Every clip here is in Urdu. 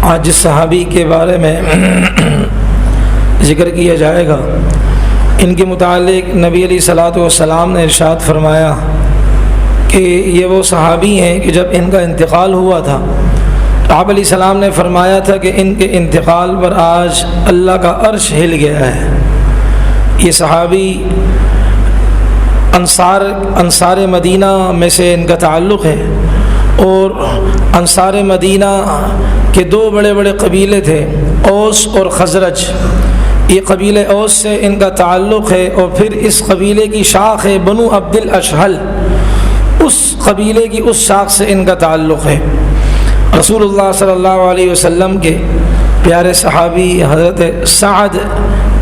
آج جس صحابی کے بارے میں ذکر کیا جائے گا، ان کے متعلق نبی علیہ الصلوۃ والسلام نے ارشاد فرمایا کہ یہ وہ صحابی ہیں کہ جب ان کا انتقال ہوا تھا تو آپ علیہ السلام نے فرمایا تھا کہ ان کے انتقال پر آج اللہ کا عرش ہل گیا ہے۔ یہ صحابی انصار مدینہ میں سے ان کا تعلق ہے، اور انصار مدینہ کے دو بڑے بڑے قبیلے تھے، اوس اور خزرج۔ یہ قبیلے اوس سے ان کا تعلق ہے، اور پھر اس قبیلے کی شاخ ہے بنو عبد الاشہل، اس قبیلے کی اس شاخ سے ان کا تعلق ہے۔ رسول اللہ صلی اللہ علیہ وسلم کے پیارے صحابی حضرت سعد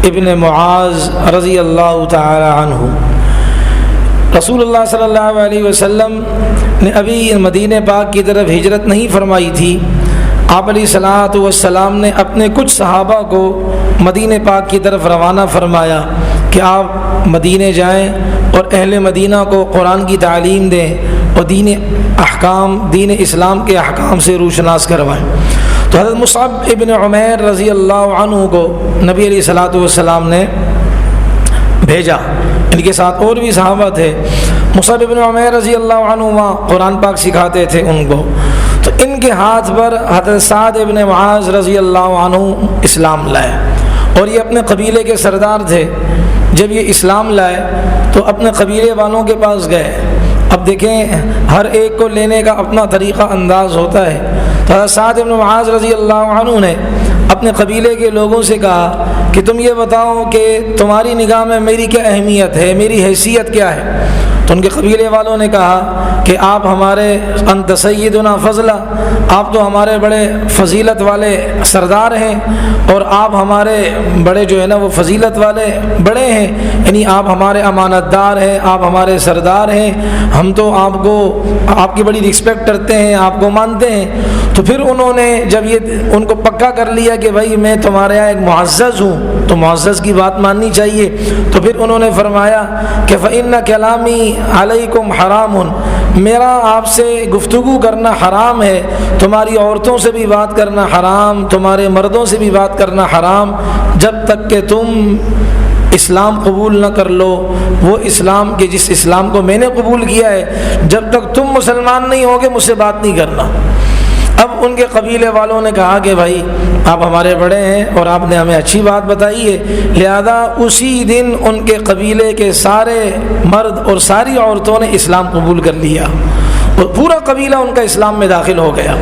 ابن معاذ رضی اللہ تعالی عنہ، رسول اللہ صلی اللہ علیہ وسلم نے ابھی مدینہ پاک کی طرف ہجرت نہیں فرمائی تھی۔ آپ علیہ الصلوۃ والسلام نے اپنے کچھ صحابہ کو مدینہ پاک کی طرف روانہ فرمایا کہ آپ مدینہ جائیں اور اہل مدینہ کو قرآن کی تعلیم دیں اور دین اسلام کے احکام سے روشناس کروائیں۔ تو حضرت مصعب ابن عمیر رضی اللہ عنہ کو نبی علیہ الصلوۃ والسلام نے بھیجا۔ ان کے ساتھ اور بھی صحابہ تھے۔ مصعب ابن عمیر رضی اللہ عنہ وہاں قرآن پاک سکھاتے تھے ان کو، تو ان کے ہاتھ پر حضرت سعد ابن معاذ رضی اللہ عنہ اسلام لائے، اور یہ اپنے قبیلے کے سردار تھے۔ جب یہ اسلام لائے تو اپنے قبیلے والوں کے پاس گئے۔ اب دیکھیں ہر ایک کو لینے کا اپنا طریقہ انداز ہوتا ہے۔ تو حضرت سعد ابن معاذ رضی اللہ عنہ نے اپنے قبیلے کے لوگوں سے کہا کہ تم یہ بتاؤ کہ تمہاری نگاہ میں میری کیا اہمیت ہے، میری حیثیت کیا ہے؟ تو ان کے قبیلے والوں نے کہا کہ آپ ہمارے انت سیدنا فضلا، آپ تو ہمارے بڑے فضیلت والے سردار ہیں، اور آپ ہمارے بڑے جو ہے نا وہ فضیلت والے بڑے ہیں، یعنی آپ ہمارے امانت دار ہیں، آپ ہمارے سردار ہیں، ہم تو آپ کی بڑی رسپیکٹ کرتے ہیں، آپ کو مانتے ہیں۔ تو پھر انہوں نے جب یہ ان کو پکا کر لیا کہ بھائی میں تمہارے یہاں ایک معزز ہوں، تو معزز کی بات ماننی چاہیے، تو پھر انہوں نے فرمایا کہ فَإِنَّ كَلَامِي عَلَيْكُمْ حَرَامٌ، میرا آپ سے گفتگو کرنا حرام ہے، تمہاری عورتوں سے بھی بات کرنا حرام، تمہارے مردوں سے بھی بات کرنا حرام، جب تک کہ تم اسلام قبول نہ کر لو، وہ اسلام کے جس اسلام کو میں نے قبول کیا ہے، جب تک تم مسلمان نہیں ہوگے مجھ سے بات نہیں کرنا۔ اب ان کے قبیلے والوں نے کہا کہ بھائی آپ ہمارے بڑے ہیں اور آپ نے ہمیں اچھی بات بتائی ہے، لہذا اسی دن ان کے قبیلے کے سارے مرد اور ساری عورتوں نے اسلام قبول کر لیا، اور پورا قبیلہ ان کا اسلام میں داخل ہو گیا۔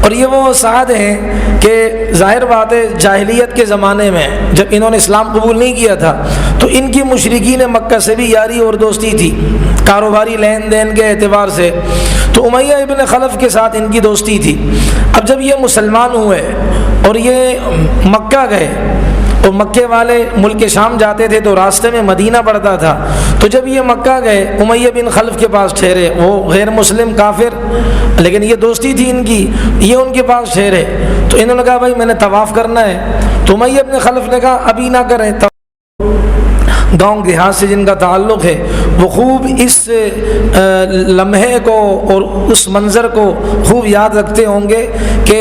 اور یہ وہ سعد ہیں کہ ظاہر بات ہے جاہلیت کے زمانے میں جب انہوں نے اسلام قبول نہیں کیا تھا تو ان کی مشرکین مکہ سے بھی یاری اور دوستی تھی، کاروباری لین دین کے اعتبار سے۔ تو امیہ ابن خلف کے ساتھ ان کی دوستی تھی۔ اب جب یہ مسلمان ہوئے اور یہ مکہ گئے، اور مکے والے ملک شام جاتے تھے تو راستے میں مدینہ پڑتا تھا، تو جب یہ مکہ گئے امیہ بن خلف کے پاس ٹھہرے، وہ غیر مسلم کافر، لیکن یہ دوستی تھی ان کی، یہ ان کے پاس ٹھہرے، تو انہوں نے کہا بھائی میں نے طواف کرنا ہے، تو امیہ بن خلف نے کہا ابھی نہ کریں۔ گاؤں دیہات سے جن کا تعلق ہے وہ خوب اس لمحے کو اور اس منظر کو خوب یاد رکھتے ہوں گے کہ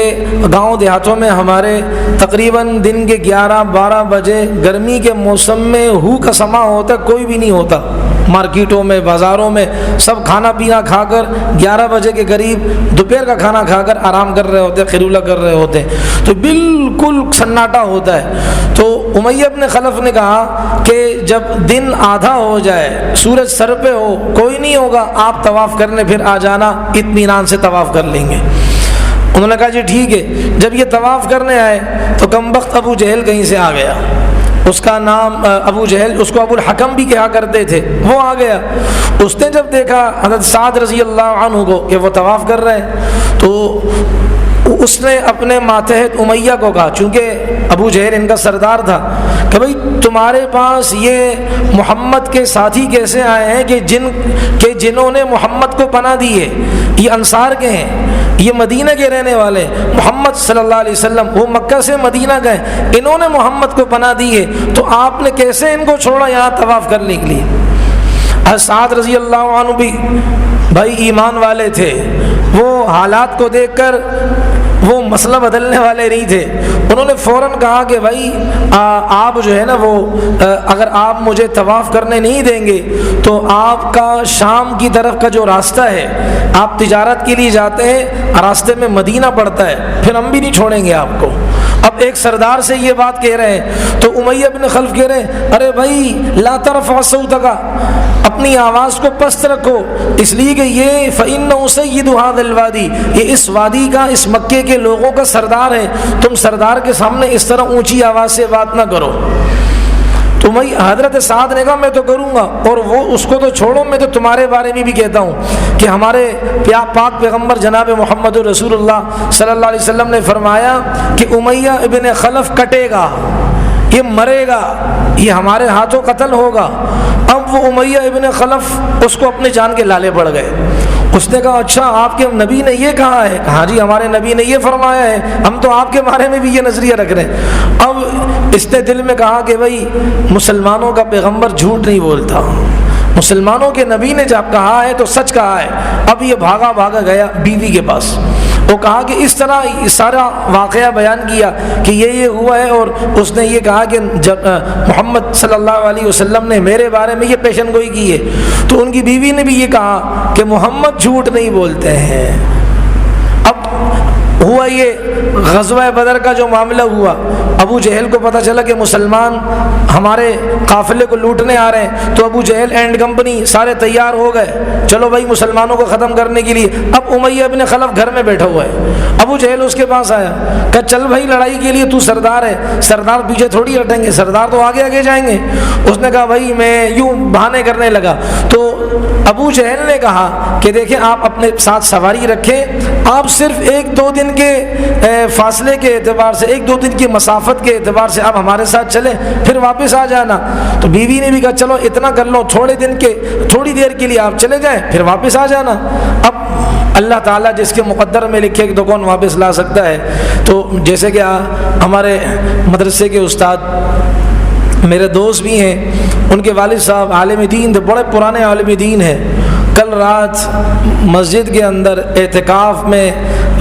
گاؤں دیہاتوں میں ہمارے تقریباً دن کے 11-12 بجے گرمی کے موسم میں ہو کا سما ہوتا، کوئی بھی نہیں ہوتا، مارکیٹوں میں بازاروں میں سب کھانا پینا کھا کر 11 بجے کے قریب دوپہر کا کھانا کھا کر آرام کر رہے ہوتے، خیرولہ کر رہے ہوتے، تو بالکل سناٹا ہوتا ہے۔ تو امیہ بن خلف نے کہا کہ جب دن آدھا ہو جائے، سورج سر پہ ہو، کوئی نہیں ہوگا، آپ طواف کرنے پھر آ جانا، اطمینان سے طواف کر لیں گے۔ انہوں نے کہا جی ٹھیک ہے۔ جب یہ طواف کرنے آئے تو کمبخت ابو جہل کہیں سے آ گیا، اس کا نام ابو جہل، اس کو ابو الحکم بھی کہا کرتے تھے، وہ آ گیا۔ اس نے جب دیکھا حضرت سعد رضی اللہ عنہ کو کہ وہ طواف کر رہے ہیں، تو اس نے اپنے ماتحت امیہ کو کہا، چونکہ ابو جہل ان کا سردار تھا، کہ بھائی تمہارے پاس یہ محمد کے ساتھی کیسے آئے ہیں کہ جنہوں نے محمد کو پناہ دی ہے، یہ انصار کے ہیں، یہ مدینہ کے رہنے والے، محمد صلی اللہ علیہ وسلم وہ مکہ سے مدینہ گئے، انہوں نے محمد کو پناہ دی ہے، تو آپ نے کیسے ان کو چھوڑا یہاں طواف کرنے کے لیے؟ سعد رضی اللہ عنہ بھی بھائی ایمان والے تھے، وہ حالات کو دیکھ کر وہ مسئلہ بدلنے والے نہیں تھے. انہوں نے فوراً کہا کہ بھائی آپ جو ہے نا وہ اگر آپ مجھے طواف کرنے نہیں دیں گے تو آپ کا شام کی طرف کا جو راستہ ہے، آپ تجارت کے لیے جاتے ہیں، راستے میں مدینہ پڑتا ہے، پھر ہم بھی نہیں چھوڑیں گے آپ کو. اب ایک سردار سے یہ بات کہہ رہے ہیں تو امیہ بن خلف کہہ رہے ہیں ارے بھائی لا ترفع صوتک، اپنی آواز کو پست رکھو، اس لیے کہ یہ فإنہ سید ھذا الوادی، یہ اس وادی کا، اس مکے کے لوگوں کا سردار ہے، تم سردار کے سامنے اس طرح اونچی آواز سے بات نہ کرو. تو میں حضرت سعد نے کہا میں تو کروں گا، اور وہ اس کو تو چھوڑو، میں تو تمہارے بارے میں بھی کہتا ہوں کہ ہمارے پاک پیغمبر جناب محمد رسول اللہ صلی اللہ علیہ وسلم نے فرمایا کہ امیہ ابن خلف کٹے گا، یہ مرے گا، یہ ہمارے ہاتھوں قتل ہوگا. اب وہ امیہ ابن خلف اس کو اپنے جان کے لالے پڑ گئے. اس نے کہا اچھا آپ کے نبی نے یہ کہا ہے؟ کہا جی ہمارے نبی نے یہ فرمایا ہے، ہم تو آپ کے بارے میں بھی یہ نظریہ رکھ رہے ہیں. اب اس نے دل میں کہا کہ بھائی مسلمانوں کا پیغمبر جھوٹ نہیں بولتا، مسلمانوں کے نبی نے جب کہا ہے تو سچ کہا ہے. اب یہ بھاگا گیا بیوی کے پاس، وہ کہا کہ اس طرح سارا واقعہ بیان کیا کہ یہ ہوا ہے، اور اس نے یہ کہا کہ جب محمد صلی اللہ علیہ وسلم نے میرے بارے میں یہ پیشن گوئی کی ہے. تو ان کی بیوی نے بھی یہ کہا کہ محمد جھوٹ نہیں بولتے ہیں. اب ہوا یہ غزوہ بدر کا جو معاملہ ہوا، ابو جہل کو پتہ چلا کہ مسلمان ہمارے قافلے کو لوٹنے آ رہے ہیں، تو ابو جہل اینڈ کمپنی سارے تیار ہو گئے، چلو بھائی مسلمانوں کو ختم کرنے کے لیے. اب امیہ ابن خلف گھر میں بیٹھا ہوا ہے. ابو جہل اس کے پاس آیا، کہا چل بھائی لڑائی کے لیے تو سردار ہے، سردار پیچھے تھوڑی ہٹیں گے، سردار تو آگے آگے جائیں گے. اس نے کہا بھائی میں یوں بہانے کرنے لگا. تو ابو جہل نے کہا کہ دیکھیں آپ اپنے ساتھ سواری رکھیں، آپ صرف 1-2 دن کے فاصلے کے اعتبار سے، 1-2 دن کی مسافت کے اعتبار سے آپ ہمارے ساتھ چلیں، پھر واپس آ جانا. تو بیوی نے بھی کہا چلو اتنا کر لو، تھوڑی دیر کے لیے آپ چلے جائیں، پھر واپس آ جانا. اب اللہ تعالیٰ جس کے مقدر میں لکھے کہ تو کون واپس لا سکتا ہے. تو جیسے کہ ہمارے مدرسے کے استاد میرے دوست بھی ہیں، ان کے والد صاحب عالم دین تھے، بڑے پرانے عالم دین ہیں. کل رات مسجد کے اندر اعتکاف میں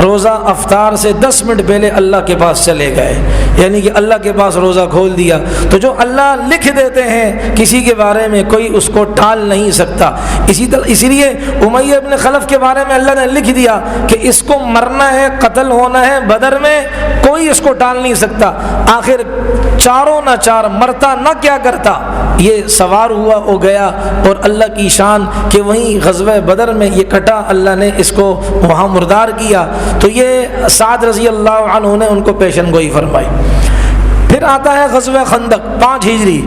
روزہ افطار سے 10 منٹ پہلے اللہ کے پاس چلے گئے، یعنی کہ اللہ کے پاس روزہ کھول دیا. تو جو اللہ لکھ دیتے ہیں کسی کے بارے میں کوئی اس کو ٹال نہیں سکتا. اسی لیے امیہ ابن خلف کے بارے میں اللہ نے لکھ دیا کہ اس کو مرنا ہے، قتل ہونا ہے بدر میں، کوئی اس کو ٹال نہیں سکتا. آخر چاروں نہ چار مرتا نہ کیا کرتا، یہ سوار ہوا ہو گیا، اور اللہ کی شان کہ وہیں غزوہ بدر میں یہ کٹا، اللہ نے اس کو وہاں مردار کیا. تو یہ سعد رضی اللہ عنہ نے ان کو پیشن گوئی فرمائی. پھر آتا ہے غزوہ خندق 5 ہجری،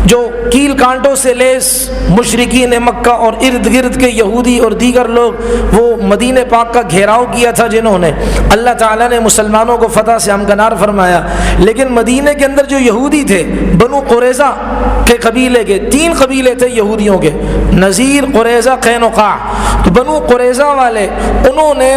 جو کیل کانٹوں سے لیس مشرکین مکہ اور ارد گرد کے یہودی اور دیگر لوگ وہ مدینہ پاک کا گھیراؤ کیا تھا، جنہوں نے اللہ تعالیٰ نے مسلمانوں کو فتح سے ہمکنار فرمایا. لیکن مدینہ کے اندر جو یہودی تھے، بنو قریظہ کے قبیلے کے 3 قبیلے تھے یہودیوں کے، نذیر، قریظہ، قینقاع. تو بنو قریظہ والے انہوں نے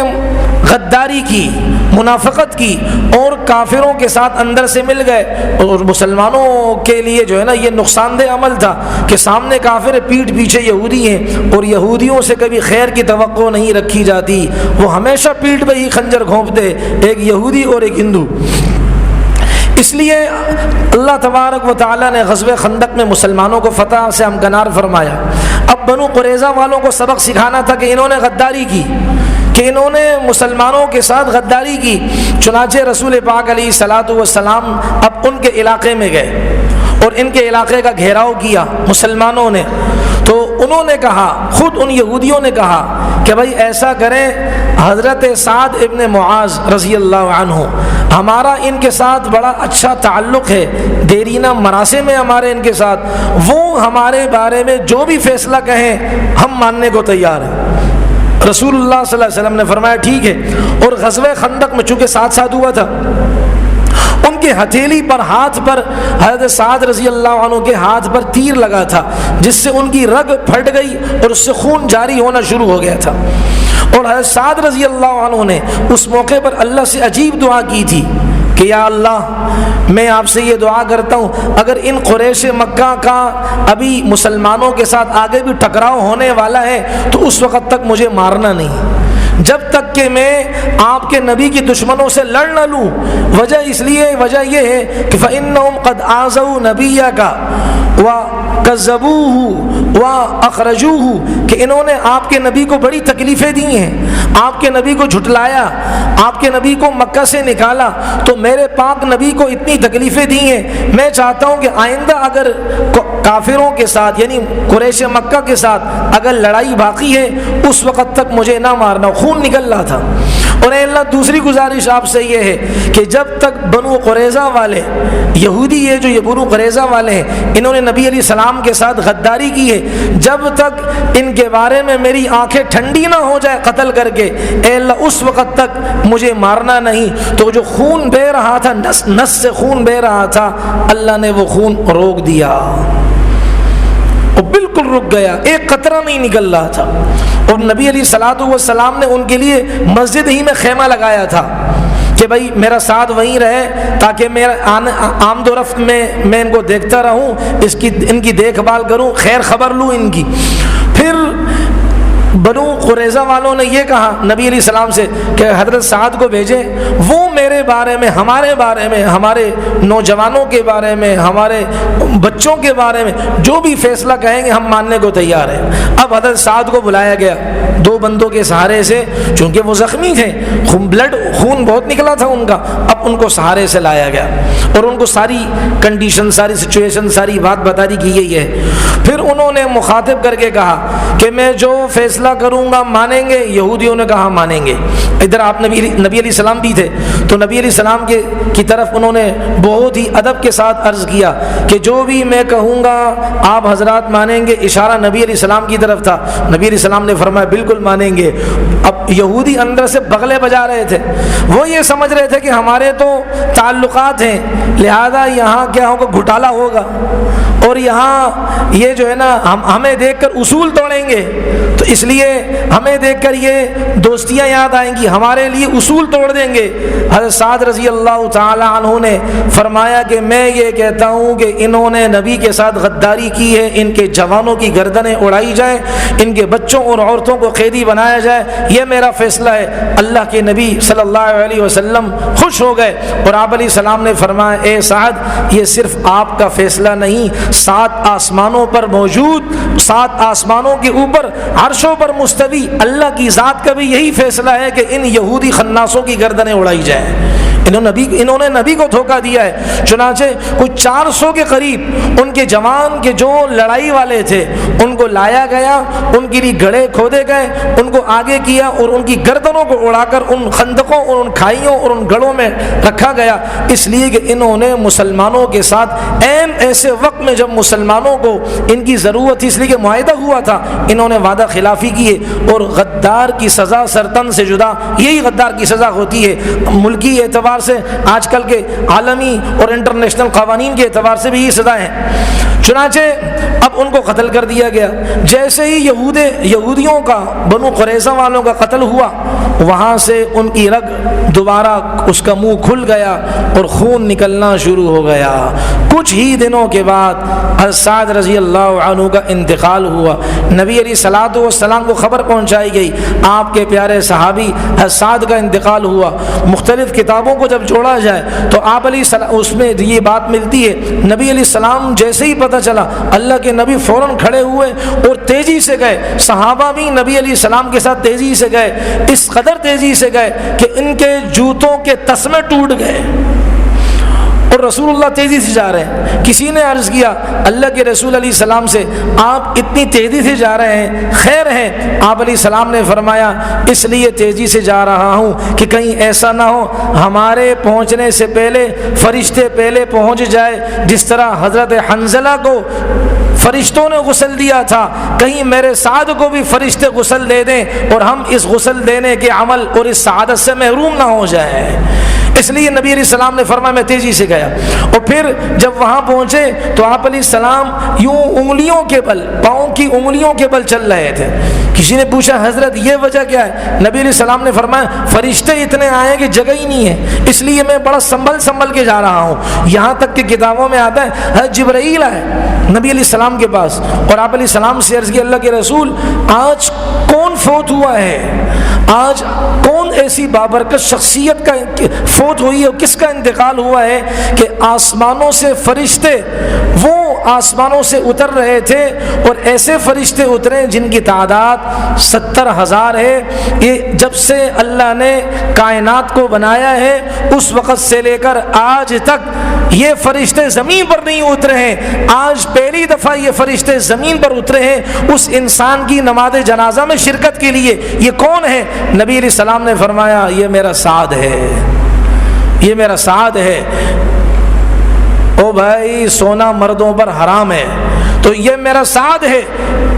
غداری کی، منافقت کی، اور کافروں کے ساتھ اندر سے مل گئے. اور مسلمانوں کے لیے جو ہے نا یہ نقصان دہ عمل تھا کہ سامنے کافر، پیٹھ پیچھے یہودی ہیں، اور یہودیوں سے کبھی خیر کی توقع نہیں رکھی جاتی، وہ ہمیشہ پیٹھ پہ ہی خنجر گھونپتے، ایک یہودی اور ایک ہندو. اس لیے اللہ تبارک و تعالیٰ نے غزوہ خندق میں مسلمانوں کو فتح سے ہمکنار فرمایا. اب بنو قریظہ والوں کو سبق سکھانا تھا کہ انہوں نے غداری کی، کہ انہوں نے مسلمانوں کے ساتھ غداری کی. چنانچہ رسول پاک علیہ الصلاۃ والسلام اب ان کے علاقے میں گئے اور ان کے علاقے کا گھیراؤ کیا مسلمانوں نے. تو انہوں نے کہا، خود ان یہودیوں نے کہا کہ بھائی ایسا کریں، حضرت سعد ابن معاذ رضی اللہ عنہ، ہمارا ان کے ساتھ بڑا اچھا تعلق ہے، دیرینہ مراسم ہے ہمارے ان کے ساتھ، وہ ہمارے بارے میں جو بھی فیصلہ کہیں ہم ماننے کو تیار ہیں. رسول اللہ صلی اللہ علیہ وسلم نے فرمایا ٹھیک ہے. اور غزوہ خندق میں چونکہ ساتھ ہوا تھا، ان کے ہتھیلی پر، ہاتھ پر، حضرت سعد رضی اللہ عنہ کے ہاتھ پر تیر لگا تھا، جس سے ان کی رگ پھٹ گئی اور اس سے خون جاری ہونا شروع ہو گیا تھا. اور حضرت سعد رضی اللہ عنہ نے اس موقع پر اللہ سے عجیب دعا کی تھی کہ یا اللہ، میں آپ سے یہ دعا کرتا ہوں، اگر ان قریش مکہ کا ابھی مسلمانوں کے ساتھ آگے بھی ٹکراؤ ہونے والا ہے تو اس وقت تک مجھے مارنا نہیں. جب تک کہ میں آپ کے نبی کی دشمنوں سے لڑ نہ لوں. وجہ یہ ہے کہ فَإِنَّهُمْ قَدْ آذَوْا نَبِيَّكَ وَكَذَّبُوهُ وَأَخْرَجُوهُ کہ انہوں نے آپ کے نبی کو بڑی تکلیفیں دی ہیں, آپ کے نبی کو جھٹلایا, آپ کے نبی کو مکہ سے نکالا. تو میرے پاک نبی کو اتنی تکلیفیں دی ہیں, میں چاہتا ہوں کہ آئندہ اگر کافروں کے ساتھ یعنی قریش مکہ کے ساتھ اگر لڑائی باقی ہے اس وقت تک مجھے نہ مارنا. خون نکل رہا تھا. اور اے اللہ دوسری گزارش آپ سے یہ ہے کہ جب تک بنو قریظہ والے یہودی یہ بنو قریظہ والے ہیں انہوں نے نبی علیہ السلام کے ساتھ غداری کی ہے, جب تک ان کے بارے میں میری آنکھیں ٹھنڈی نہ ہو جائے قتل کر کے, اے اللہ اس وقت تک مجھے مارنا نہیں. تو جو خون بہ رہا تھا, نس سے خون بہ رہا تھا, اللہ نے وہ خون روک دیا, وہ بالکل رک گیا, ایک قطرہ نہیں نکل رہا تھا. اور نبی علیہ الصلوۃ والسلام نے ان کے لیے مسجد ہی میں خیمہ لگایا تھا کہ بھائی میرا ساتھ وہیں رہے تاکہ میرا آمد و رفت میں ان کو دیکھتا رہوں, ان کی دیکھ بھال کروں, خیر خبر لوں ان کی. پھر بنو قریظہ والوں نے یہ کہا نبی علیہ السلام سے کہ حضرت سعد کو بھیجیں, وہ میرے بارے میں, ہمارے بارے میں, ہمارے نوجوانوں کے بارے میں, ہمارے بچوں کے بارے میں جو بھی فیصلہ کہیں گے ہم ماننے کو تیار ہیں. اب حضرت سعد کو بلایا گیا دو بندوں کے سہارے سے, چونکہ وہ زخمی تھے, خون بہت نکلا تھا ان کا, اب ان کو سہارے سے لایا گیا اور ان کو ساری کنڈیشن, ساری سچویشن, ساری بات بتا دی کی گئی ہے. پھر انہوں نے مخاطب کر کے کہا کہ میں جو فیصلہ کروں گا مانیں گے؟ یہودیوں نے کہا مانیں گے. ادھر آپ نبی علیہ السلام بھی تھے تو نبی علیہ السلام کی طرف انہوں نے بہت ہی ادب کے ساتھ عرض کیا کہ جو بھی میں کہوں گا آپ حضرات مانیں گے. اشارہ نبی علیہ السلام کی طرف تھا. نبی علیہ السلام نے فرمایا بالکل مانیں گے. اب یہودی اندر سے بغلے بجا رہے تھے, وہ یہ سمجھ رہے تھے کہ ہمارے تو تعلقات ہیں لہذا یہاں کیا ہوگا, گھٹالا ہوگا, اور یہاں یہ جو ہے نا ہمیں دیکھ کر اصول توڑیں گے, تو اس لیے ہمیں دیکھ کر یہ دوستیاں یاد آئیں گی, ہمارے لیے اصول توڑ دیں گے. حضرت سعد رضی اللہ تعالی عنہ نے فرمایا کہ میں یہ کہتا ہوں کہ انہوں نے نبی کے ساتھ غداری کی ہے, ان کے جوانوں کی گردنیں اڑائی جائیں, ان کے بچوں اور عورتوں کو قیدی بنایا جائے, یہ میرا فیصلہ ہے. اللہ کے نبی صلی اللہ علیہ وسلم خوش ہو گئے اور آپ علیہ السلام نے فرمایا اے سعد یہ صرف آپ کا فیصلہ نہیں, 7 آسمانوں پر موجود, 7 آسمانوں کے اوپر عرشوں پر مستوی اللہ کی ذات کا بھی یہی فیصلہ ہے کہ ان یہودی خناسوں کی گردنیں اڑائی جائیں. انہوں نے نبی کو دھوکہ دیا ہے. چنانچہ کچھ 400 کے قریب ان کے جوان کے جو لڑائی والے تھے ان کو لایا گیا, ان کے لیے گڑھے کھودے گئے, ان کو آگے کیا اور ان کی گردنوں کو اڑا کر ان خندقوں اور ان کھائیوں اور ان گڑھوں میں رکھا گیا, اس لیے کہ انہوں نے مسلمانوں کے ساتھ عین ایسے وقت میں جب مسلمانوں کو ان کی ضرورت تھی, اس لیے کہ معاہدہ ہوا تھا, انہوں نے وعدہ خلافی کی ہے. اور غدار کی سزا سرطن سے جدا, یہی غدار کی سزا ہوتی ہے. ملکی اعتبار سے آج کل کے عالمی اور انٹرنیشنل قوانین کے اعتبار سے بھی یہ سزائیں ہیں. چنانچہ اب ان کو قتل کر دیا گیا. جیسے ہی یہودیوں کا, بنو قریظہ والوں کا قتل ہوا, وہاں سے ان کی رگ دوبارہ اس کا منہ کھل گیا اور خون نکلنا شروع ہو گیا. کچھ ہی دنوں کے بعد حضرت سعد رضی اللہ عنہ کا انتقال ہوا. نبی علیہ الصلوۃ والسلام کو خبر پہنچائی گئی آپ کے پیارے صحابی حضرت سعد کا انتقال ہوا. مختلف کتابوں کو جب جوڑا جائے تو آپ علیہ السلام اس میں یہ بات ملتی ہے, نبی علیہ السلام جیسے ہی پتہ چلا اللہ کے نبی فوراً کھڑے ہوئے اور تیزی سے گئے. صحابہ بھی نبی علیہ السلام کے ساتھ تیزی سے گئے, اس قدر تیزی سے گئے کہ ان کے جوتوں کے تسمے ٹوٹ گئے اور رسول اللہ تیزی سے جا رہے ہیں. کسی نے عرض کیا اللہ کے رسول علیہ السلام سے آپ اتنی تیزی سے جا رہے ہیں, خیر ہے؟ آپ علیہ السلام نے فرمایا اس لیے تیزی سے جا رہا ہوں کہ کہیں ایسا نہ ہو ہمارے پہنچنے سے پہلے فرشتے پہلے پہنچ جائے. جس طرح حضرت حنظلہ کو فرشتوں نے غسل دیا تھا, کہیں میرے سعد کو بھی فرشتے غسل دے دیں اور ہم اس غسل دینے کے عمل اور اس سعادت سے محروم نہ ہو جائیں. اس لیے نبی علیہ السلام نے فرمایا میں تیزی سے گیا. اور پھر جب وہاں پہنچے تو آپ علیہ السلام یوں انگلیوں کے بل, پاؤں کی انگلیوں کے بل چل رہے تھے. کسی نے پوچھا حضرت یہ وجہ کیا ہے؟ نبی علیہ السلام نے فرمایا فرشتے اتنے آئے کہ جگہ ہی نہیں ہے, اس لیے میں بڑا سنبھل کے جا رہا ہوں. یہاں تک کہ کتابوں میں آتا ہے حضرت جبرائیل آئے نبی علیہ السلام کے پاس اور آپ علیہ السلام سے عرض کی اللہ کے رسول آج کون فوت ہوا ہے, آج کون ایسی بابرکت شخصیت کا فوت ہوئی ہے، کس کا انتقال ہوا ہے کہ آسمانوں سے فرشتے وہ آسمانوں سے اتر رہے تھے، اور ایسے فرشتے اترے جن کی تعداد 70,000 ہے۔ یہ جب سے اللہ نے کائنات کو بنایا ہے اس وقت سے لے کر آج تک یہ فرشتے زمین پر نہیں اترے ہیں، آج پہلی دفعہ یہ فرشتے زمین پر اترے ہیں اس انسان کی نماز جنازہ میں شرکت کے لیے۔ یہ کون ہے؟ نبی علیہ السلام نے فرمایا یہ میرا سعد ہے، یہ میرا سعد ہے۔ او بھائی سونا مردوں پر حرام ہے، تو یہ میرا سعد ہے،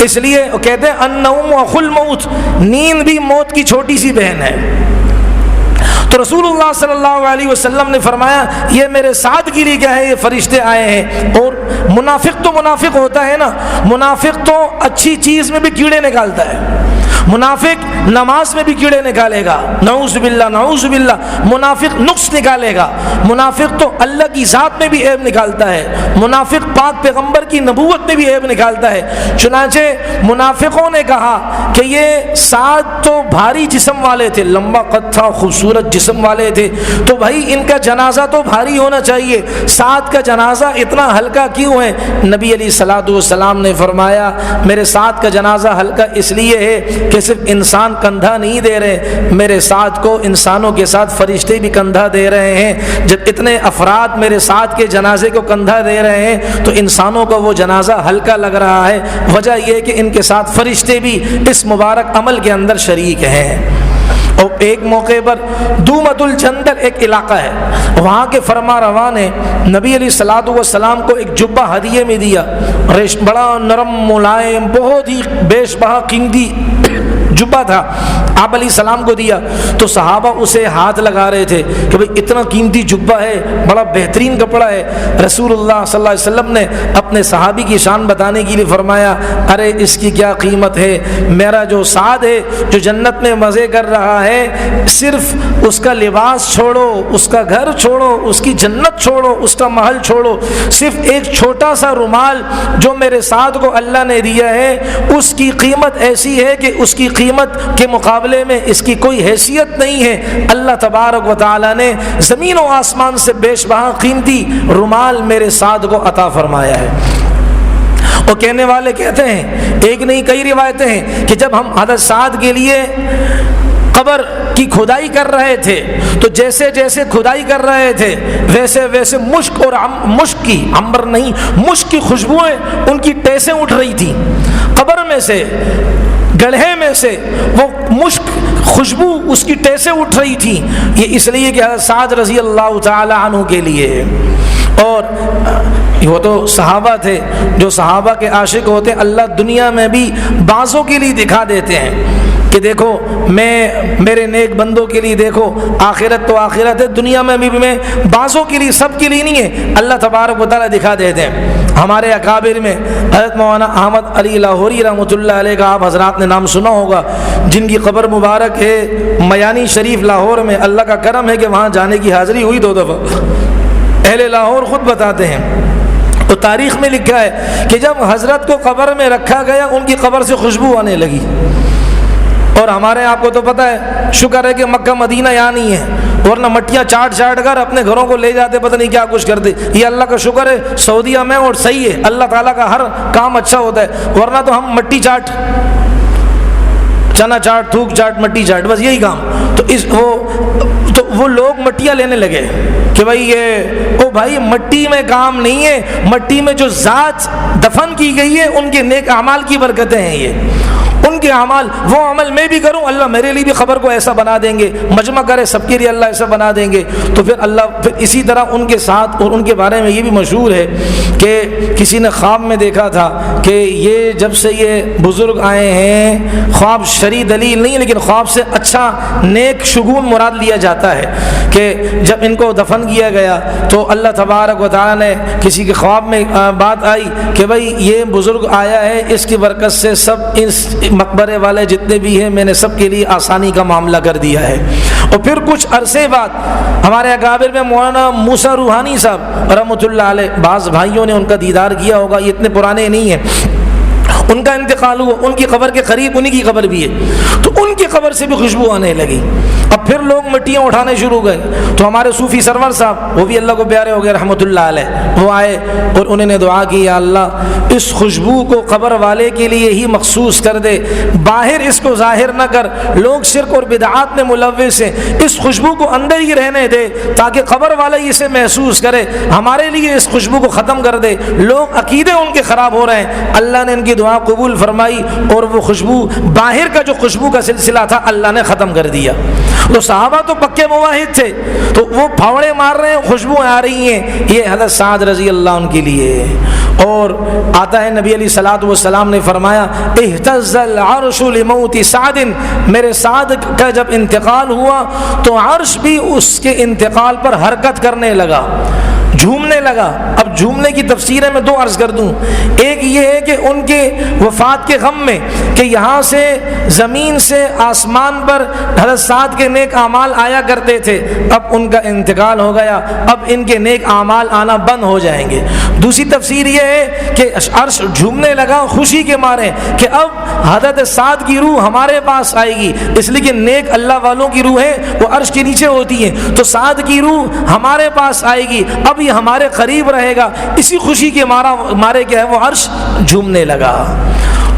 اس لیے کہتے ہیں النوم اخو الموت، نیند بھی موت کی چھوٹی سی بہن ہے۔ تو رسول اللہ صلی اللہ علیہ وسلم نے فرمایا یہ میرے سعد کے لیے کیا ہے، یہ فرشتے آئے ہیں۔ اور منافق تو منافق ہوتا ہے نا، منافق تو اچھی چیز میں بھی کیڑے نکالتا ہے، منافق نماز میں بھی کیڑے نکالے گا، نعوذ باللہ نعوذ باللہ، منافق نقص نکالے گا، منافق تو اللہ کی ذات میں بھی عیب نکالتا ہے، منافق پاک پیغمبر کی نبوت میں بھی عیب نکالتا ہے۔ چنانچہ منافقوں نے کہا کہ یہ سعد تو بھاری جسم والے تھے، لمبا قد تھا، خوبصورت جسم والے تھے، تو بھائی ان کا جنازہ تو بھاری ہونا چاہیے، سعد کا جنازہ اتنا ہلکا کیوں ہے؟ نبی علیہ الصلوۃ والسلام نے فرمایا میرے سعد کا جنازہ ہلکا اس لیے ہے کہ صرف انسان کندھا نہیں دے رہے، میرے ساتھ کو انسانوں کے ساتھ فرشتے بھی کندھا دے رہے ہیں۔ جب اتنے افراد میرے ساتھ کے جنازے کو کندھا دے رہے ہیں تو انسانوں کو وہ جنازہ ہلکا لگ رہا ہے، وجہ یہ کہ ان کے ساتھ فرشتے بھی اس مبارک عمل کے اندر شریک ہیں۔ اور ایک موقع پر دومت الجندل ایک علاقہ ہے، وہاں کے فرما رواں نے نبی علیہ الصلوۃ والسلام کو ایک جبہ ہدیے میں دیا، بڑا نرم ملائم بہت ہی بیش بہا قیمتی جبہ تھا، آپ علیہ السلام کو دیا تو صحابہ اسے ہاتھ لگا رہے تھے کہ بھئی اتنا قیمتی جبہ ہے، بڑا بہترین کپڑا ہے۔ رسول اللہ صلی اللہ علیہ وسلم نے اپنے صحابی کی شان بتانے کے لیے فرمایا ارے اس کی کیا قیمت ہے، میرا جو سعد ہے جو جنت میں مزے کر رہا ہے، صرف اس کا لباس چھوڑو، اس کا گھر چھوڑو، اس کی جنت چھوڑو، اس کا محل چھوڑو، صرف ایک چھوٹا سا رومال جو میرے سعد کو اللہ نے دیا ہے اس کی قیمت ایسی ہے کہ اس کی قیمت کے مقابلے میں اس کی کوئی حیثیت نہیں ہے۔ اللہ تبارک و تعالی نے زمین و آسمان سے بیش بہا قیمتی رومال میرے سعد کو عطا فرمایا ہے۔ اور کہنے والے کہتے ہیں، ایک نہیں کئی روایتیں ہیں کہ جب ہم حضرت سعد کے لیے قبر کی کھدائی کر رہے تھے تو جیسے جیسے کھدائی کر رہے تھے ویسے ویسے مشک اور مشک کی عنبر نہیں مشک کی خوشبوئیں ان کی ٹیسیں اٹھ رہی تھی، قبر میں سے گڑھے میں سے وہ مشک خوشبو اس کی ٹیسیں اٹھ رہی تھی، یہ اس لیے کہ حضرت سعد رضی اللہ تعالی عنہ کے لیے۔ اور وہ تو صحابہ تھے، جو صحابہ کے عاشق ہوتے ہیں اللہ دنیا میں بھی بعضوں کے لیے دکھا دیتے ہیں کہ دیکھو میرے نیک بندوں کے لیے دیکھو، آخرت تو آخرت ہے، دنیا میں بھی میں بعضوں کے لیے سب کے لیے نہیں ہے، اللہ تبارک و تعالیٰ دکھا دیتے ہیں۔ ہمارے اکابر میں حضرت مولانا احمد علی لاہوری رحمۃ اللہ علیہ کا آپ حضرات نے نام سنا ہوگا، جن کی قبر مبارک ہے میانی شریف لاہور میں، اللہ کا کرم ہے کہ وہاں جانے کی حاضری ہوئی 2 دفعہ، اہل لاہور خود بتاتے ہیں۔ تو تاریخ میں لکھا ہے کہ جب حضرت کو قبر میں رکھا گیا ان کی قبر سے خوشبو آنے لگی، اور ہمارے آپ کو تو پتہ ہے شکر ہے کہ مکہ مدینہ یہاں نہیں ہے، ورنہ مٹیاں چاٹ کر اپنے گھروں کو لے جاتے، پتہ نہیں کیا کچھ کرتے۔ یہ اللہ کا شکر ہے سعودیہ میں، اور صحیح ہے اللہ تعالیٰ کا ہر کام اچھا ہوتا ہے، ورنہ تو ہم مٹی چاٹ، چنا چاٹ، تھوک چاٹ، مٹی چاٹ، بس یہی کام۔ تو وہ لوگ مٹیاں لینے لگے کہ بھائی یہ بھائی مٹی میں کام نہیں ہے، مٹی میں جو ذات دفن کی گئی ہے ان کے نیک اعمال کی برکتیں ہیں، یہ ان کے اعمال، وہ عمل میں بھی کروں اللہ میرے لیے بھی خبر کو ایسا بنا دیں گے، مجمع کرے سب کے لیے اللہ ایسا بنا دیں گے۔ تو پھر اللہ پھر اسی طرح ان کے ساتھ، اور ان کے بارے میں یہ بھی مشہور ہے کہ کسی نے خواب میں دیکھا تھا کہ یہ جب سے یہ بزرگ آئے ہیں، خواب شرعی دلیل نہیں لیکن خواب سے اچھا نیک شگون مراد لیا جاتا ہے کہ جب ان کو دفن کیا گیا تو اللہ تبارک و تعالیٰ نے کسی کے خواب میں بات آئی کہ بھائی یہ بزرگ آیا ہے، اس کی برکت سے سب اس مقبرے والے جتنے بھی ہیں میں نے سب کے لیے آسانی کا معاملہ کر دیا ہے۔ اور پھر کچھ عرصے بعد ہمارے اکابر میں مولانا موسیٰ روحانی صاحب رحمۃ اللہ علیہ، بعض بھائیوں نے ان کا دیدار کیا ہوگا، یہ اتنے پرانے نہیں ہیں، ان کا انتقال ہوا، ان کی قبر کے قریب انہی کی قبر بھی ہے، تو ان کی قبر سے بھی خوشبو آنے لگی۔ اب پھر لوگ مٹیاں اٹھانے شروع گئے، تو ہمارے صوفی سرور صاحب وہ بھی اللہ کو پیارے ہو گئے رحمۃ اللہ علیہ، وہ آئے اور انہوں نے دعا کی، یا اللہ اس خوشبو کو قبر والے کے لیے ہی مخصوص کر دے، باہر اس کو ظاہر نہ کر، لوگ شرک اور بدعات میں ملوث ہیں، اس خوشبو کو اندر ہی رہنے دے تاکہ قبر والا اسے محسوس کرے، ہمارے لیے اس خوشبو کو ختم کر دے، لوگ عقیدے ان کے خراب ہو رہے ہیں۔ اللہ نے ان کی دعا قبول فرمائی اور وہ خوشبو، باہر کا جو خوشبو کا سلسلہ تھا اللہ نے ختم کر دیا۔ تو صحابہ تو پکے موحد تھے، تو وہ پھاوڑے مار رہے ہیں، خوشبویں آ رہی ہیں، یہ حضرت سعد رضی اللہ عنہ کے لیے۔ اور آتا ہے نبی علیہ الصلوۃ والسلام نے فرمایا، اہتز العرش لموت سعد، میرے سعد کا جب انتقال ہوا تو عرش بھی اس کے انتقال پر حرکت کرنے لگا، جھومنے لگا۔ اب جھومنے کی تفسیر میں دو عرض کر دوں، ایک یہ ہے کہ ان کے وفات کے غم میں کہ یہاں سے زمین سے آسمان پر حضرت سعد کے نیک اعمال آیا کرتے تھے، اب ان کا انتقال ہو گیا، اب ان کے نیک اعمال آنا بند ہو جائیں گے۔ دوسری تفسیر یہ ہے کہ عرش جھومنے لگا خوشی کے مارے کہ اب حضرت سعد کی روح ہمارے پاس آئے گی، اس لیے کہ نیک اللہ والوں کی روحیں وہ عرش کے نیچے ہوتی ہیں، تو سعد کی روح ہمارے پاس آئے گی، اب یہ ہمارے قریب رہے گا، اسی خوشی کے مارے کیا ہے وہ عرش جھومنے لگا۔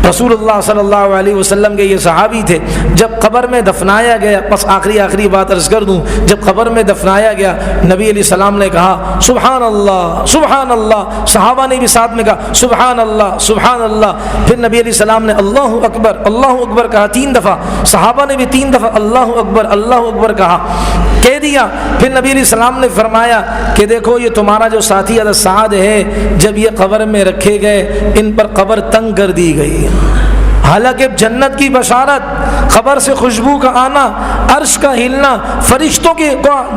رسول اللہ صلی اللہ علیہ وسلم کے یہ صحابی تھے، جب قبر میں دفنایا گیا، بس آخری بات عرض کر دوں، جب قبر میں دفنایا گیا نبی علیہ السلام نے کہا سبحان اللہ سبحان اللہ، صحابہ نے بھی ساتھ میں کہا سبحان اللہ سبحان اللہ، پھر نبی علیہ السلام نے اللہ اکبر کہا 3 دفعہ، صحابہ نے بھی 3 دفعہ اللہ اکبر کہا، کہہ دیا۔ پھر نبی علیہ السلام نے فرمایا کہ دیکھو یہ تمہارا جو ساتھی حضرت سعد ہے، جب یہ قبر میں رکھے گئے ان پر قبر تنگ کر دی گئی، حالانکہ جنت کی بشارت، قبر سے خوشبو کا آنا، عرش کا ہلنا، فرشتوں کے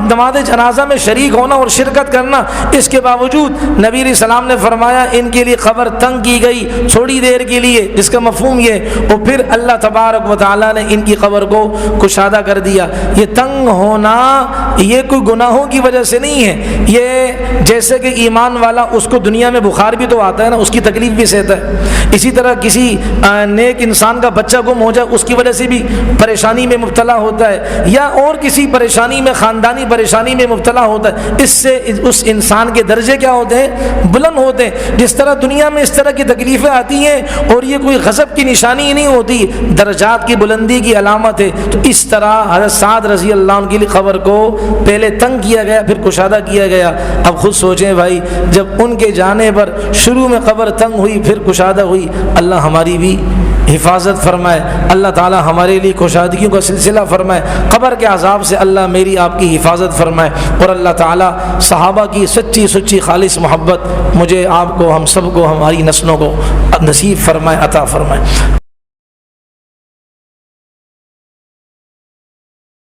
نماز جنازہ میں شریک ہونا اور شرکت کرنا، اس کے باوجود نبی علیہ السلام نے فرمایا ان کے لیے قبر تنگ کی گئی تھوڑی دیر کے لیے، جس کا مفہوم یہ، اور پھر اللہ تبارک و تعالیٰ نے ان کی قبر کو کشادہ کر دیا۔ یہ تنگ ہونا یہ کوئی گناہوں کی وجہ سے نہیں ہے، یہ جیسے کہ ایمان والا اس کو دنیا میں بخار بھی تو آتا ہے نا، اس کی تکلیف بھی سہتا ہے، اسی طرح کسی نیک انسان کا بچہ گم ہو جائے اس کی وجہ سے بھی پریشانی میں مبتلا ہوتا ہے، یا اور کسی پریشانی میں، خاندانی پریشانی میں مبتلا ہوتا ہے، اس سے اس انسان کے درجے کیا ہوتے ہیں؟ بلند ہوتے ہیں۔ جس طرح دنیا میں اس طرح کی تکلیفیں آتی ہیں اور یہ کوئی غضب کی نشانی نہیں ہوتی، درجات کی بلندی کی علامت ہے، تو اس طرح حضرت سعد رضی اللہ عنہ کی قبر کو پہلے تنگ کیا گیا پھر کشادہ کیا گیا۔ اب خود سوچیں بھائی، جب ان کے جانے پر شروع میں قبر تنگ ہوئی پھر کشادہ ہوئی، اللہ ہماری بھی حفاظت فرمائے، اللہ تعالی ہمارے لیے کشادگیوں کا سلسلہ فرمائے، قبر کے عذاب سے اللہ میری آپ کی حفاظت فرمائے، اور اللہ تعالی صحابہ کی سچی خالص محبت مجھے آپ کو، ہم سب کو، ہماری نسلوں کو نصیب فرمائے، عطا فرمائے۔